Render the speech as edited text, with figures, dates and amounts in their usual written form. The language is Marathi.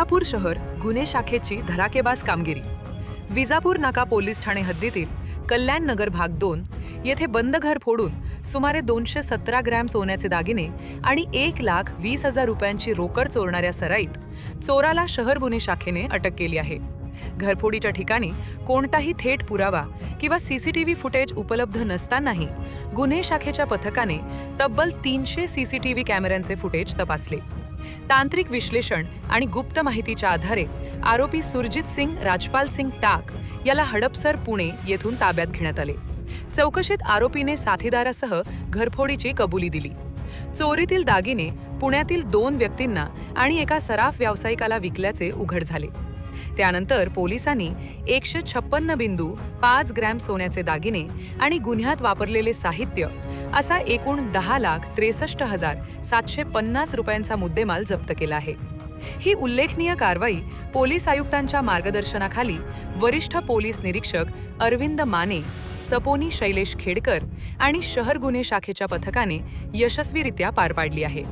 विजापूर शहर गुन्हे शाखेची धडाकेबाज कामगिरी। विजापूर नाका पोलीस ठाणे हद्दीतील कल्याण नगर भाग 2 येथे बंद घर फोडून सुमारे 217 ग्रॅम सोन्याचे दागिने आणि 1,20,000 रुपयांची रोकड चोरणाऱ्या सराईत चोराला शहर गुन्हे शाखेने अटक केली आहे। घरफोडीच्या ठिकाणी कोणताही थेट पुरावा किंवा सीसीटीव्ही फुटेज उपलब्ध नसतानाही गुन्हे शाखेच्या पथकाने तब्बल 300 सीसीटीव्ही कॅमेऱ्यांचे फुटेज तपासले। तांत्रिक विश्लेषण आणि गुप्त माहितीच्या आधारे आरोपी सुरजित सिंग राजपाल सिंग टाक याला हडपसर पुणे येथून ताब्यात घेण्यात आले। चौकशीत आरोपीने साथीदारासह घरफोडीची कबुली दिली। चोरीतील दागिने पुण्यातील 2 व्यक्तींना आणि एका सराफ व्यावसायिकाला विकल्याचे उघड झाले। त्यानंतर पोलिसांनी 156.5 ग्रॅम सोन्याचे दागिने आणि गुन्ह्यात वापरलेले साहित्य असा एकूण 10,63,750 रुपयांचा मुद्देमाल जप्त केला आहे। ही उल्लेखनीय कारवाई पोलीस आयुक्तांच्या मार्गदर्शनाखाली वरिष्ठ पोलीस निरीक्षक अरविंद माने, सपोनी शैलेश खेडकर आणि शहर गुन्हे शाखेच्या पथकाने यशस्वीरित्या पार पाडली आहे।